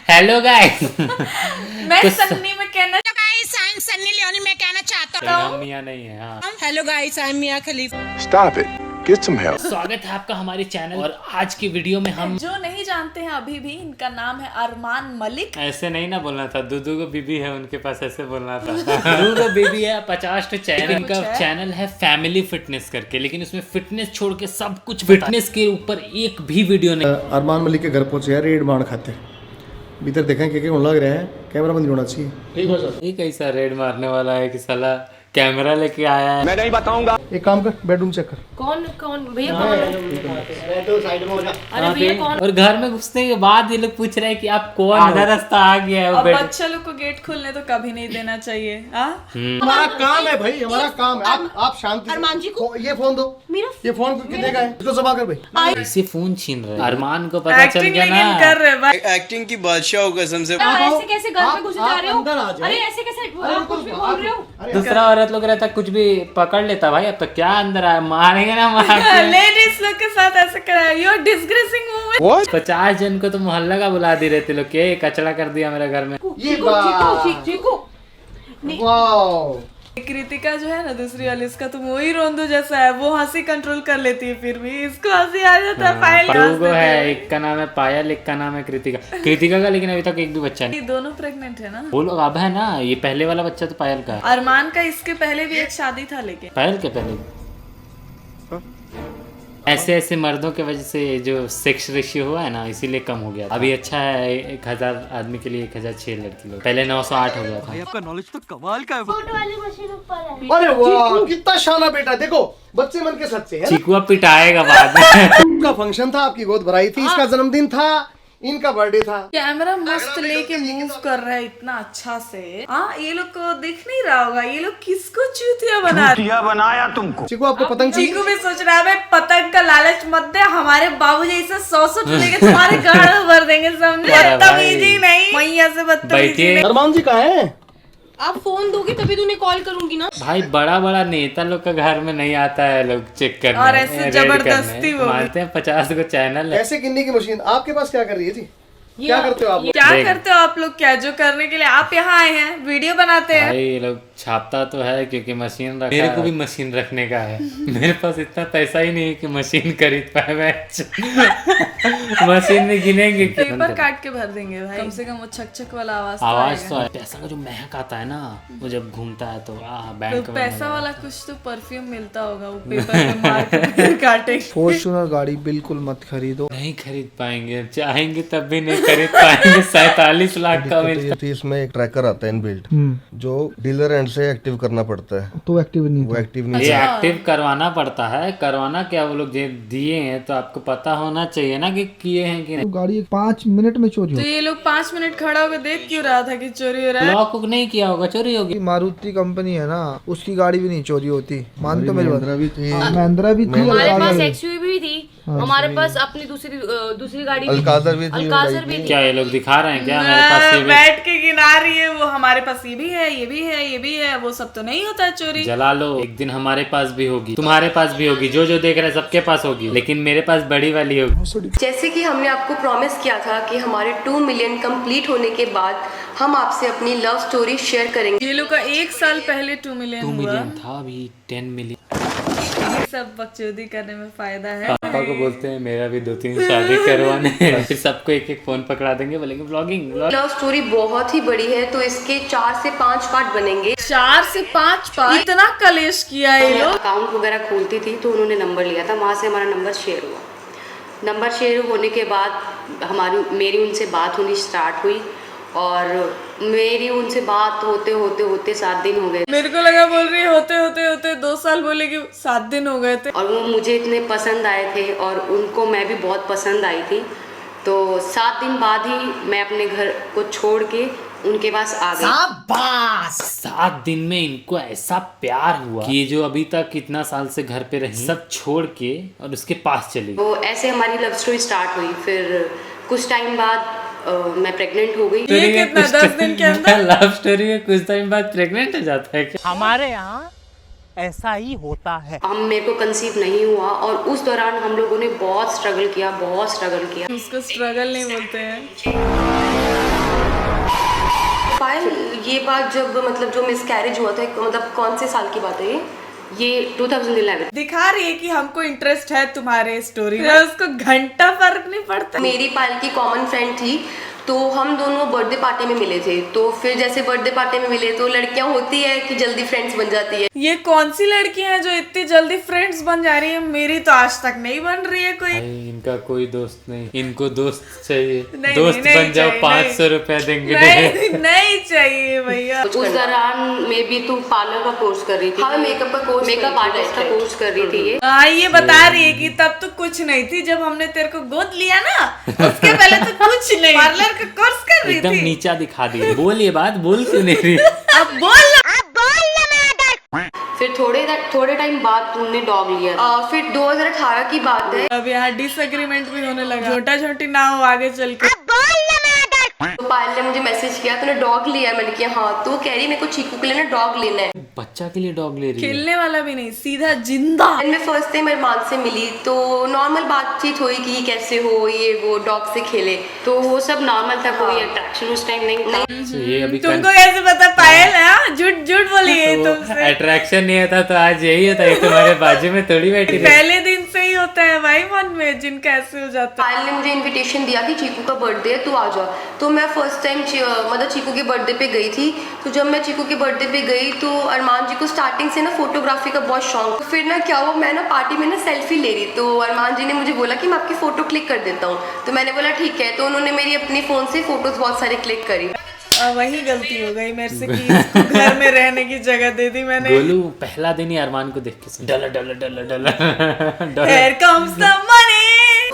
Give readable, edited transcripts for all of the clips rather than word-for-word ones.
Hello guys मैं सन्नी में कहना सन्नी लियोनी मैं कहना चाहता हूँ। मियां नहीं है। हाँ, hello guys, I am Mia Khalifa. Stop it. Get some help. स्वागत है आपका हमारे चैनल और आज की वीडियो में हम जो नहीं जानते हैं अभी भी, इनका नाम है अरमान मलिक। ऐसे नहीं ना बोलना था, दूधू को बीबी है उनके पास, ऐसे बोलना था। दूधू को बीबी है, 50 चैनल, इनका चैनल है फैमिली फिटनेस करके, लेकिन उसमें फिटनेस छोड़ के सब कुछ, फिटनेस के ऊपर एक भी वीडियो नहीं। अरमान मलिक के घर पहुंचे यार, रेड मार खाते भीतर देखें क्या लग रहा है, कैमरा बंद होना चाहिए। ठीक है सर। ये कैसा रेड मारने वाला है कि साला कैमरा लेके आया है। मैं नहीं बताऊंगा। एक काम कर, बेडरूम चेक कर। कौन भैया कौन है? अरे भैया कौन? और घर में घुसने के बाद ये लोग पूछ रहे हैं कि आप कौन, आधा रास्ता आ गया है। अब बच्चे लोग को गेट खोलने तो कभी नहीं देना चाहिए। हमारा काम है भाई, हमारा काम है। आप शांति। अरमान जी को ये फोन दो। मेरा ये फोन कितने का है? इसको जमा कर भाई। इसे फोन छीन रहे हैं। अरमान को पता चल गया ना, कर रहे भाई। एक्टिंग की बादशाह कसम से। ऐसे कैसे घर में घुस जा रहे हो? अंदर आ जाओ। अरे ऐसे कैसे कुछ भी बोल रहे हो? दूसरा औरत लोग रहता कुछ भी पकड़ लेता भाई। अब तो क्या अंदर आया, मारेंगे ना मार। लेडीज लोग के साथ ऐसे कर रहा है। You are डिस्ग्रेसिंग women. 50 जन को तो मोहल्ला का बुला दी रहते लोग, के कचरा कर दिया मेरे घर में। ये वाओ। कृतिका जो है ना दूसरी वाली, इसका तो वही रोंदू जैसा है, वो हंसी कंट्रोल कर लेती है, फिर भी इसको हंसी आ जाता है। फाइल दो है, एक का नाम है पायल, एक का नाम है कृतिका। कृतिका का लेकिन अभी तक एक भी बच्चा नहीं। ये दोनों प्रेग्नेंट है ना। वो लोग अब है ना, ये पहले वाला बच्चा तो पायल का है। अरमान का इसके पहले भी एक शादी था, लेकिन पायल के पहले ऐसे ऐसे मर्दों के वजह से जो सेक्स रेशियो हुआ है ना, इसीलिए कम हो गया था। अभी अच्छा है, 1000 आदमी के लिए 1006 लड़की लोग, पहले 908 हो गया था। आपका नॉलेज तो कमाल का है। फोटो वाली मशीन ऊपर है। अरे वाह, कितना शाना बेटा। देखो बच्चे मन के सच्चे हैं। चिकुआ पिटाएगा बाद में। का फंक्शन था, आपकी गोद भराई थी, इसका जन्मदिन था, इनका बर्थडे था। कैमरा मस्त लेके मूव कर रहा है इतना अच्छा से। ये लोग को दिख नहीं रहा होगा, ये लोग किसको चूतिया बना रहे हैं? बनाया तुमको। चिकू आपको पतंग चाहिए? चीकू भी सोच रहा है पतंग का लालच मत दे, हमारे बाबूजी इसे 100 लेके तुम्हारे गाड़ भर देंगे, समझे? बदतमीजी नहीं, मैया से बदतमीजी नहीं। अरमान जी कहाँ हैं? आप फोन दोगे तभी तो उन्हें कॉल करूंगी ना। भाई बड़ा बड़ा नेता लोग का घर में नहीं आता है लोग चेक करने, और ऐसे रेड जबरदस्ती करने। वो भी। मानते हैं 50 को चैनल है। ऐसे गिनने की मशीन आपके पास क्या कर रही है जी? क्या करते हो आप लोग? क्या देख। करते हो आप लोग? क्या जो करने के लिए आप यहाँ आए हैं, वीडियो बनाते हैं। भाई ये लोग छापता तो है क्योंकि मशीन रखा, मेरे को भी मशीन रखने का है। मेरे पास इतना पैसा ही नहीं है कि मशीन खरीद पाए मैं। मशीन में गिनेंगे कि पेपर काट के भर देंगे भाई, कम से कम वो छक छक वाला आवाज तो है। पैसा का जो महक आता है ना, वो जब घूमता है तो बैंक तो में पैसा वाला कुछ तो परफ्यूम मिलता होगा, वो पेपर में मार के फिर काटेंगे। फॉर्च्यूनर गाड़ी बिल्कुल मत खरीदो। नहीं खरीद पाएंगे, चाहेंगे तब भी नहीं खरीद पाएंगे। 47 लाख का मिलता तो इसमें एक ट्रैकर आता है इनबिल्ट, जो डीलर एंड से एक्टिव करना पड़ता है। तो एक्टिव नहीं वो एक्टिव है। नहीं ये एक्टिव करवाना पड़ता है। करवाना क्या, वो लोग दिए हैं तो आपको पता होना चाहिए ना कि किए हैं कि नहीं। गाड़ी 5 मिनट में चोरी तो ये लोग 5 मिनट खड़ा होकर देख क्यों रहा था कि चोरी हो रहा है? लॉक नहीं किया होगा, चोरी होगी। मारुति कंपनी है ना, उसकी गाड़ी भी नहीं चोरी होती। मान तो मेरी बात। भी थी, महिंद्रा भी थी, हमारे पास एक्सयूवी भी थी, हमारे पास अपनी दूसरी गाड़ी भी थी। अल्काज़र भी थी। अल्काज़र भी थी। क्या ये लोग दिखा रहे हैं क्या मेरे पास ये भी? बैठ के गिना रही है वो, हमारे पास ये भी है, ये भी है, ये भी है। वो सब तो नहीं होता है चोरी। जला लो, एक दिन हमारे पास भी होगी, तुम्हारे पास भी होगी, जो जो देख रहे हैं सबके पास होगी, लेकिन मेरे पास बड़ी वाली होगी। जैसे कि हमने आपको प्रॉमिस किया था कि हमारे 2 मिलियन कंप्लीट होने के बाद हम आपसे अपनी लव स्टोरी शेयर करेंगे। ये लोग का 1 साल पहले 2 मिलियन 2 हुआ। मिलियन था, अभी 10 मिलियन। ये सब बकचोदी करने में फायदा है। पापा को बोलते हैं मेरा भी 2-3 शादी करवाने हैं। फिर सबको एक एक फोन पकड़ा देंगे, बोलेंगे ब्लॉगिंग। लव स्टोरी बहुत ही बड़ी है, तो इसके 4 से 5 पार्ट बनेंगे। 4 से 5 पार्ट, इतना कलेश किया है ये लोग। अकाउंट वगैरह खोलती थी तो उन्होंने नंबर लिया था, वहाँ से हमारा नंबर शेयर हुआ। नंबर शेयर होने के बाद मेरी उनसे बात होनी स्टार्ट हुई, और मेरी उनसे बात होते 7 दिन हो गए। मेरे को लगा बोल रही है होते 2 साल, बोलेगी 7 दिन हो गए थे। और वो मुझे इतने पसंद आए थे और उनको मैं भी बहुत पसंद आई थी। तो 7 दिन बाद ही मैं अपने घर को छोड़ के उनके पास आ गई। 7 दिन में इनको ऐसा प्यार हुआ कि ये जो अभी तक इतना साल से घर पे रही, सब छोड़ के और उसके पास चली। तो ऐसे हमारी लव स्टोरी स्टार्ट हुई। फिर कुछ टाइम बाद मैं प्रेग्नेंट हो गई। ये कितना 10 दिन के अंदर? लव स्टोरी में कुछ टाइम बाद प्रेग्नेंट हो जाता है क्या? हमारे यहाँ ऐसा ही होता है। मेरे को कंसीव नहीं हुआ, और उस दौरान हम लोगों ने बहुत स्ट्रगल किया। उसको स्ट्रगल नहीं बोलते हैं। ये बात जब मतलब जो मिसकैरेज हुआ था, मतलब कौन से साल की बात है ये 2011। दिखा रही है कि हमको इंटरेस्ट है तुम्हारे स्टोरी में, उसको घंटा फर्क नहीं पड़ता। मेरी पायल की कॉमन फ्रेंड थी, तो हम दोनों बर्थडे पार्टी में मिले थे। तो फिर जैसे बर्थडे पार्टी में मिले तो लड़कियां होती है कि जल्दी फ्रेंड्स बन जाती है। ये कौन सी लड़कियां हैं जो इतनी जल्दी फ्रेंड्स बन जा रही है? मेरी तो आज तक नहीं बन रही है कोई। इनका कोई दोस्त नहीं, इनको दोस्त चाहिए। नहीं, दोस्त नहीं, बन जाओ, नहीं, 500 रुपया देंगे। नहीं चाहिए भैया। उस दौरान में भी तू पार्लर का कोर्स कर रही थी। हाँ, मेकअप का कोर्स, मेकअप आर्टिस्ट का कोर्स कर रही थी ये। हाँ, ये बता रही है कि तब तो कुछ नहीं थी, जब हमने तेरे को गोद लिया ना उसके पहले तो कुछ नहीं, पार्लर का कोर्स कर रही एकदम थी। नीचा दिखा दी। बोल ये बात, बोल क्यों नहीं रही? अब बोल ना। फिर थोड़े टाइम बाद तुमने डॉग लिया। फिर 2018 की बात है। अब यहाँ डिसएग्रीमेंट भी होने लगा, छोटा छोटी ना हो आगे चल के। तो पायल ने मुझे मैसेज किया तूने डॉग लिया है? मैंने किया हाँ। तो कह रही मेरे को चीकू के लिए ना डॉग लेना है। बच्चा के लिए डॉग ले रही है? खेलने वाला भी नहीं, सीधा जिंदा। मैं फर्स्ट टाइम अरमान से मिली तो नॉर्मल बातचीत हुई कि कैसे हो, ये वो डॉग से खेले, तो वो सब नॉर्मल था। कोई अट्रैक्शन उस टाइम नहीं। ये अभी तुमको कैसे पता पायल है? झूठ झूठ बोली है तुमसे। अट्रैक्शन नहीं होता तो आज यही होता है, तुम्हारे बाजू में थोड़ी बैठी थी। पहले दिन से ही होता है भाई मन में, जिनका ऐसे हो जाता है। पायल ने मुझे इनविटेशन दिया कि चीकू का बर्थडे है, तू आ जा। तो मैं फर्स्ट टाइम मतलब चीकू के बर्थडे पे गई थी। तो जब मैं चीकू के बर्थडे पे गई तो अरमान जी को स्टार्टिंग से ना फोटोग्राफी का बहुत शौक। फिर ना क्या हुआ, मैं ना पार्टी में ना सेल्फी ले रही, तो अरमान जी ने मुझे बोला कि मैं आपकी फोटो क्लिक कर देता हूँ। तो मैंने बोला ठीक है। तो उन्होंने मेरी अपनी फोन से फोटोज बहुत सारी क्लिक करी। वही गलती हो गई मेरे से कि इसको घर में रहने की जगह दे दी मैंने। गोलू पहला दिन ही अरमान को देख के डला डला डला डला Here comes the money।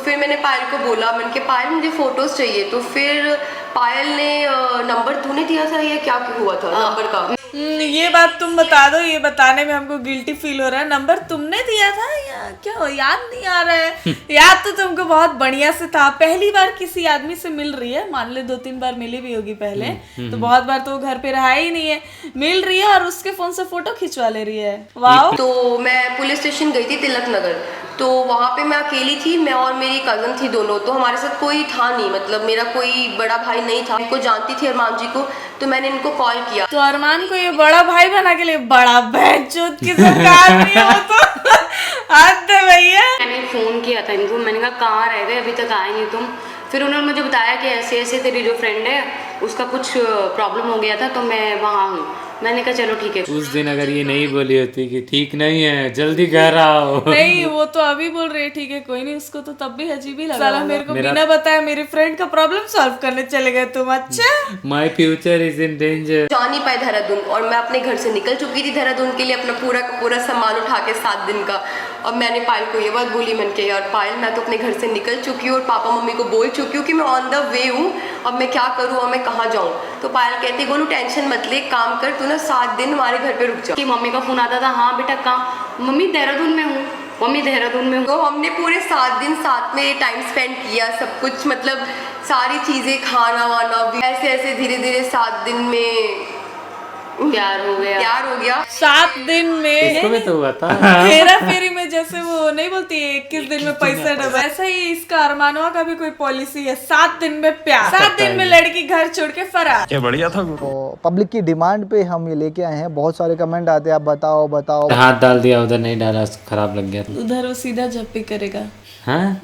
फिर मैंने पायल को बोला, मैंने कहा पायल मुझे फोटोज चाहिए। तो फिर पायल ने नंबर तूने दिया था या क्या हुआ था नंबर का? ये बात तुम बता दो, ये बताने में हमको गिल्टी फील हो रहा है। नंबर तुमने दिया था या क्या हो, याद नहीं आ रहा है? याद तो तुमको बहुत बढ़िया से था। पहली बार किसी आदमी से मिल रही है, मान ले 2-3 बार मिली भी होगी पहले, तो बहुत बार तो वो घर पे रहा ही नहीं है, मिल रही है और उसके फोन से फोटो खिंचवा ले रही है। वाह। तो मैं पुलिस स्टेशन गई थी तिलक नगर। तो वहाँ पे मैं अकेली थी, मैं और मेरी कजन थी दोनों। तो हमारे साथ कोई था नहीं, मतलब मेरा कोई बड़ा भाई नहीं था। इनको जानती थी अरमान जी को, तो मैंने इनको कॉल किया। तो अरमान को ये बड़ा भाई बना के लिए बड़ा बहनचोद की सरकार नहीं हो तो हद है भैया। मैंने फ़ोन किया था इनको, मैंने कहा कहाँ रह गए, अभी तक आए नहीं तुम। फिर उन्होंने मुझे बताया कि ऐसे ऐसे तेरी जो फ्रेंड है उसका कुछ प्रॉब्लम हो गया था, तो मैं वहाँ हूँ। मैंने कहा चलो ठीक है। उस दिन अगर ये नहीं बोली होती कि ठीक नहीं है जल्दी घर आओ। नहीं, वो तो अभी बोल रही है ठीक है कोई नहीं, उसको तो तब भी अजीब ही लगा। साला मेरे को बिना बताया मेरे फ्रेंड का प्रॉब्लम सॉल्व करने चले गए तुम। अच्छा, my future is in danger. जा नहीं पाए देहरादून, और मैं अपने घर से निकल चुकी थी देहरादून के लिए, अपना पूरा का पूरा सामान उठा के 7 दिन का। अब मैंने पायल को ये बात बोली, मैंने कहा यार पायल मैं तो अपने घर से निकल चुकी हूँ और पापा मम्मी को बोल चुकी हूँ कि मैं ऑन द वे हूँ, अब मैं क्या करूँ और मैं कहाँ जाऊँ। तो पायल कहती गोलू टेंशन मत ले, काम कर तू ना 7 दिन हमारे घर पे रुक जा। कि मम्मी का फोन आता था, हाँ बेटा कहाँ? मम्मी देहरादून में हूँ, मम्मी देहरादून में हूँ। तो हमने पूरे 7 दिन साथ में टाइम स्पेंड किया, सब कुछ मतलब सारी चीज़ें, खाना वाना भी। ऐसे ऐसे धीरे धीरे 7 दिन में प्यार हो गया। 7 दिन में इसको भी तो हुआ था। हेरा फेरी में जैसे वो नहीं बोलती 21 दिन में पैसा डबल, ऐसा ही इसका अरमानवा का भी कोई पॉलिसी है। 7 दिन में प्यार, 7 दिन में लड़की घर छोड़ के फरार। क्या बढ़िया था। तो पब्लिक की डिमांड पे हम ये लेके आए हैं। बहुत सारे कमेंट आते हैं, आप बताओ बताओ। हाथ डाल दिया उधर, नहीं डाला, खराब लग गया। उधर वो सीधा झप्पी करेगा। हाँ?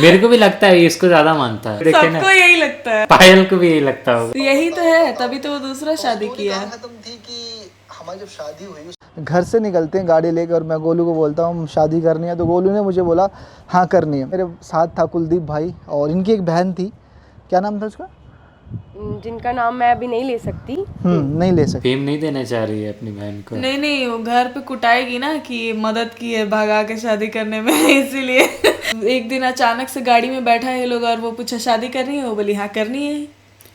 मेरे को भी लगता है इसको ज्यादा मानता है। सबको यही लगता है, पायल को भी यही लगता होगा। यही तो है, तभी तो वो दूसरा शादी किया है। खत्म थी कि हमारी जब शादी हुई, घर से निकलते हैं गाड़ी लेकर और मैं गोलू को बोलता हूँ शादी करनी है, तो गोलू ने मुझे बोला हाँ करनी है। मेरे साथ था कुलदीप भाई और इनकी एक बहन थी, क्या नाम था उसका, जिनका नाम मैं अभी नहीं ले सकती। नहीं ले सकती। फेम नहीं देना चाह रही है अपनी बहन को। नहीं, वो घर पे कुटाएगी ना कि मदद की है भागा के शादी करने में, इसीलिए। एक दिन अचानक से गाड़ी में बैठा है ये लोग और वो पूछा शादी करनी है, वो बोली हाँ करनी है।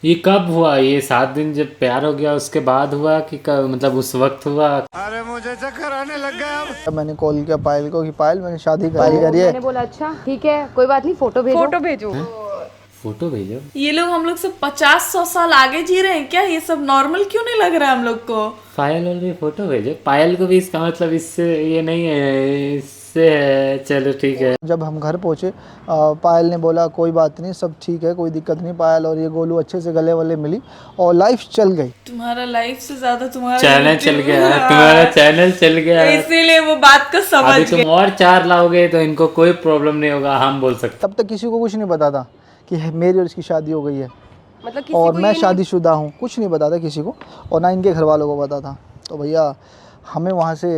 ये कब हुआ? ये 7 दिन जब प्यार हो गया उसके बाद हुआ कि मतलब उस वक्त हुआ? अरे मुझे चक्कर आने लग गया। मैंने कॉल किया पायल को कि पायल मैंने शादी करी है। मैंने बोला अच्छा ठीक है कोई बात नहीं, फोटो भेजो। फोटो भेजो। ये लोग हम लोग से 50-100 साल आगे जी रहे हैं क्या? ये सब नॉर्मल क्यों नहीं लग रहा है हम लोग को? पायल और भी फोटो भेजो। पायल को भी इसका मतलब इससे ये नहीं है, इससे है। चलो ठीक है। जब हम घर पहुँचे पायल ने बोला कोई बात नहीं, सब ठीक है, कोई दिक्कत नहीं। पायल और ये गोलू अच्छे से गले वाले मिली और लाइफ चल गई। तुम्हारा लाइफ से ज्यादा तुम्हारा चैनल चल YouTube गया, हाँ। तुम्हारा चैनल चल गया, इसीलिए वो बात को समझ अभी गए। तुम और 4 लाओगे तो इनको कोई प्रॉब्लम नहीं होगा, हम बोल सकते। तब तक किसी को कुछ नहीं पता था कि मेरी और इसकी शादी हो गई है, मतलब और मैं शादीशुदा हूँ, कुछ नहीं पता था किसी को, और ना इनके घर वालों को पता था। तो भैया हमें वहाँ से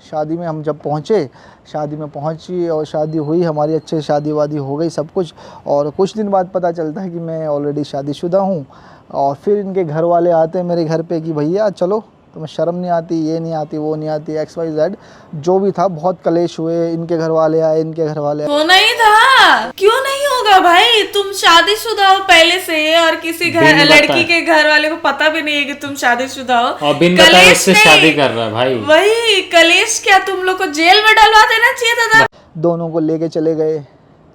शादी में हम जब पहुँचे, शादी में पहुँची और शादी हुई हमारी, अच्छे से शादी वादी हो गई सब कुछ। और कुछ दिन बाद पता चलता है कि मैं ऑलरेडी शादीशुदा हूँ। और फिर इनके घर वाले आते हैं मेरे घर पे कि भैया चलो, तुम्हें शर्म नहीं आती, ये नहीं आती, वो नहीं आती, XYZ जो भी था। बहुत कलेश हुए, इनके घर वाले आए, इनके घर वाले आए। वो नहीं था, क्यों नहीं होगा भाई? तुम शादीशुदा हो पहले से, और किसी घर लड़की के घर वाले को पता भी नहीं है कि तुम शादीशुदा हो, और बिन बताए उससे शादी कर रहा है भाई। वही कलेश, क्या तुम लोग को जेल में डलवा देना चाहिए था? दोनों को लेके चले गए,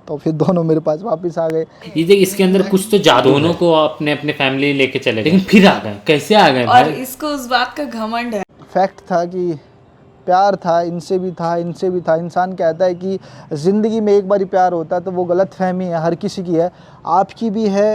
तो फिर दोनों मेरे पास वापस आ गए। ये देख, इसके अंदर कुछ तो जादू, दोनों को अपने अपने फैमिली लेके चले, लेकिन फिर आ गए, कैसे आ गए और भाई? इसको उस बात का घमंड है। फैक्ट था कि प्यार था, इनसे भी था, इनसे भी था। इंसान कहता है कि ज़िंदगी में एक बार ही प्यार होता है, तो वो गलत फहमी है, हर किसी की है, आपकी भी है,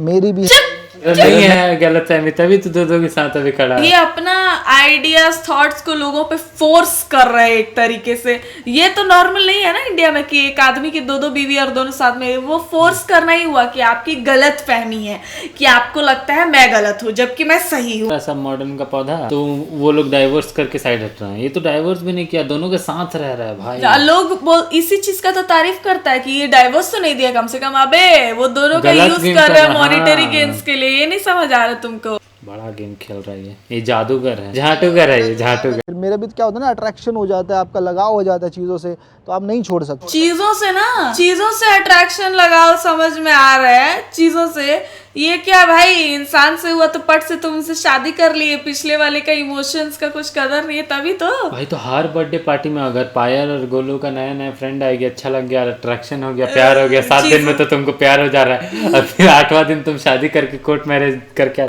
मेरी भी है। नहीं है गलत फहमी, तभी तो दो के साथ अभी खड़ा है। ये अपना आइडियाज थॉट्स को लोगों पे फोर्स कर रहे हैं एक तरीके से। ये तो नॉर्मल नहीं है ना इंडिया में कि एक आदमी की 2 बीवी और दोनों साथ में। वो फोर्स करना ही हुआ कि आपकी गलत फहमी है, कि आपको लगता है मैं गलत हूँ जबकि मैं सही हूँ। ऐसा मॉडर्न का पौधा, तो वो लोग डाइवोर्स करके साइड हट रहे हैं। ये तो डाइवोर्स भी नहीं किया, दोनों के साथ रह रहा है भाई। लोग इसी चीज का तो तारीफ करता है कि ये डाइवोर्स तो नहीं दिया कम से कम। अबे वो दोनों का गलत यूज गेम कर रहे हैं कर रहा है, मॉनिटरी हाँ। गेम्स के लिए। ये नहीं समझ आ रहा तुमको? बड़ा गेम खेल रहा है ये जादूगर है, झाटूगर है ये, झाटूगर। फिर मेरा भी क्या होता है ना, अट्रैक्शन हो जाता है, आपका लगाव हो जाता है चीज़ों से, तो आप नहीं छोड़ सकते। चीजों से ना, चीजों से अट्रैक्शन लगाओ, समझ में आ रहा है? चीजों से ये क्या भाई? इंसान से हुआ तो पट से तुम उनसे शादी कर लिए, पिछले वाले का इमोशंस का कुछ कदर नहीं है, तभी तो। भाई तो हर बर्थडे पार्टी में अगर पायल और गोलू का नया नया फ्रेंड आएगा, अच्छा लग गया, अट्रैक्शन हो गया, प्यार हो गया, 7 दिन में तो तुमको प्यार हो जा रहा है, और फिर 8वां दिन तुम शादी करके कोर्ट मैरिज करके।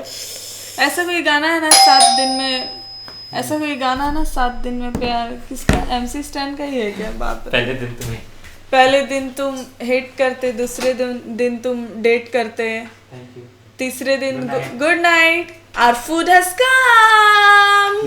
ऐसा कोई गाना है ना 7 दिन में, ऐसा कोई गाना है ना 7 दिन में प्यार, किसका? MC स्टैन का ही है क्या? बाप रे। पहले दिन तुम हेट करते, दूसरे दिन तुम डेट करते, तीसरे दिन good night, our food has come.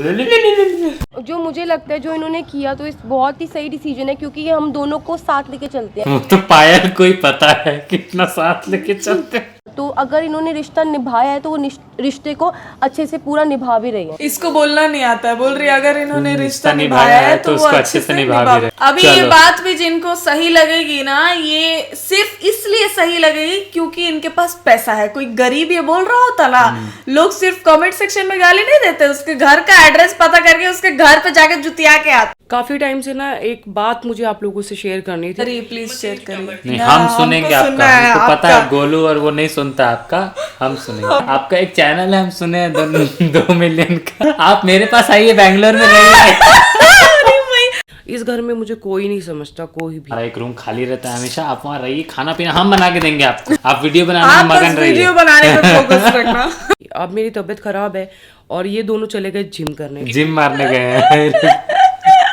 जो मुझे लगता है जो इन्होंने किया तो इस बहुत ही सही डिसीजन है, क्योंकि ये हम दोनों को साथ लेके चलते हैं। वो तो पायल को ही पता है कितना साथ लेके चलते हैं। तो अगर इन्होंने रिश्ता निभाया है तो वो रिश्ते को अच्छे से पूरा निभा भी रही है। इसको बोलना नहीं आता है, बोल रही है अगर इन्होंने रिश्ता निभाया है तो वो उसको अच्छे से निभा भी रहे। अभी ये बात भी जिनको सही लगेगी ना, ये सिर्फ इसलिए सही लगेगी क्योंकि इनके पास पैसा है। कोई गरीब ये बोल रहा होता ना, लोग सिर्फ कमेंट सेक्शन में गाली नहीं देते, उसके घर का एड्रेस पता करके उसके घर पे जाके जुतिया के आते। काफी टाइम से ना एक बात मुझे आप लोगों से शेयर करनी थी। प्लीज शेयर करिए। नहीं, हम सुनेंगे आपका, हमको पता है गोलू और वो नहीं सुनता आपका, हम सुनेंगे। आपका एक चैनल है, हम सुने हैं 2 मिलियन का। आप मेरे पास आइए, बैंगलोर में रहिए। इस घर में मुझे कोई नहीं समझता, कोई भी। एक रूम खाली रहता है हमेशा, आप वहाँ रहिए, खाना पीना हम बना के देंगे आपको, आप वीडियो बनाने में मगन रहिए। वीडियो बनाने में फोकस रखना। अब मेरी तबीयत खराब है और ये दोनों चले गए जिम करने, जिम मारने गए हैं।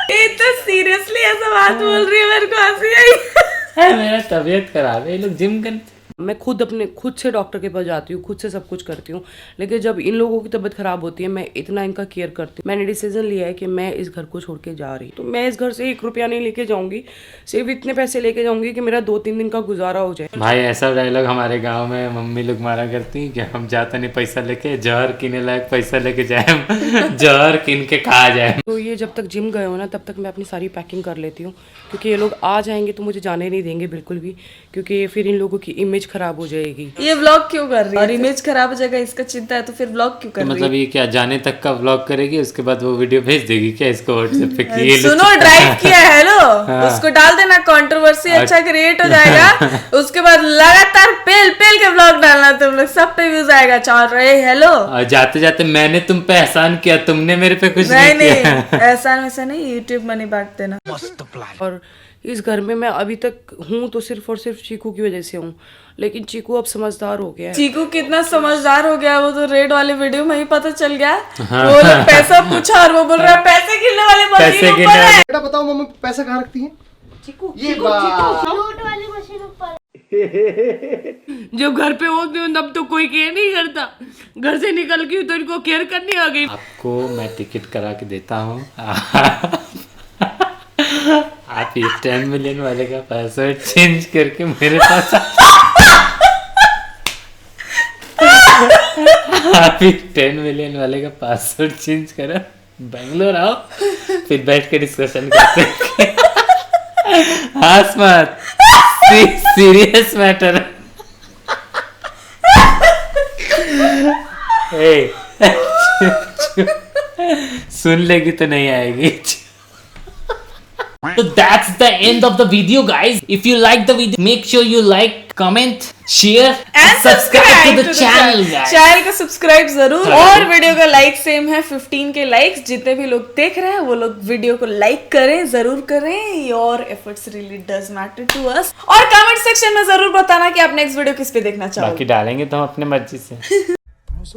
ये तो सीरियसली ऐसा बात बोल रही है, मेरे को हंसी आई। मेरा तबीयत खराब है, ये लोग जिम करते। मैं खुद से डॉक्टर के पास जाती हूँ, खुद से सब कुछ करती हूँ, लेकिन जब इन लोगों की तबीयत खराब होती है मैं इतना इनका केयर करती हूँ। मैंने डिसीजन लिया है कि मैं इस घर को छोड़ के जा रही हूँ, तो मैं इस घर से 1 रुपया नहीं लेके जाऊंगी, सिर्फ इतने पैसे लेके जाऊंगी कि मेरा 2-3 दिन का गुजारा हो जाए। भाई ऐसा डायलॉग हमारे गांव में मम्मी लोग मारा करती है कि हम जाते नहीं पैसा लेके, जहर किने लायक पैसा लेके जाए, जहर किन के खा जाए। तो ये जब तक जिम गए हो ना, तब तक मैं अपनी सारी पैकिंग कर लेती हूँ, क्योंकि ये लोग आ जाएंगे तो मुझे जाने नहीं देंगे बिल्कुल भी, क्योंकि फिर इन लोगों की इमेज खराब हो जाएगी। ये व्लॉग क्यों कर रही है? और इमेज खराब हो जाएगा इसका चिंता है, तो फिर व्लॉग क्यों कर रही है? मतलब ये क्या जाने तक का व्लॉग करेगी, उसके बाद वो वीडियो भेज देगी क्या इसको व्हाट्सएप पे कि ये सुनो ड्राइव किया है लो, उसको डाल देना, कंट्रोवर्सी अच्छा क्रिएट हो जाएगा। उसके बाद लगातार पेल के व्लॉग डालना, तुम लोग सब पे व्यूज आएगा। चल रहे हेलो, और जाते जाते मैंने तुम पे एहसान किया, तुमने मेरे पे कुछ नहीं किया। ऐसा वैसा नहीं, यूट्यूब मनी बांट देना। और इस घर में मैं अभी तक हूँ तो सिर्फ और सिर्फ चीकू की वजह से हूँ, लेकिन चीकू अब समझदार हो गया है। चीकू कितना समझदार हो गया, वो तो रेड वाले वीडियो में ही पता चल गया। वो लोग पैसा पूछा और वो बोल रहा है पैसे गिनने वाले पैसे गिनने वाले। बेटा बताओ मम्मी पैसा कहाँ रखती है? जब घर पे होती हूँ तब तो कोई केयर नहीं करता, घर से निकल गई तो इनको केयर करनी आ गई। आपको मैं टिकट करा के देता हूँ। आप ये 10 मिलियन वाले का पासवर्ड चेंज करके मेरे पास आप ये 10 मिलियन वाले का पासवर्ड चेंज करो, बेंगलोर आओ, फिर बैठ के डिस्कशन करते हैं। हंस मत, सीरियस मैटर। सुन लेगी तो नहीं आएगी। So that's the end of the video, guys. If you like the video, make sure you like, comment, share and subscribe to the channel, guys. Channel को सब्सक्राइब जरूर, और वीडियो का लाइक सेम है 15 के लाइक्स। जितने भी लोग देख रहे हैं वो लोग वीडियो को लाइक करें, जरूर करें। Your efforts really does matter to us. और कमेंट सेक्शन में जरूर बताना कि आप नेक्स्ट वीडियो किस पे देखना चाहोगे। बाकी डालेंगे तो हम अपने मर्जी से।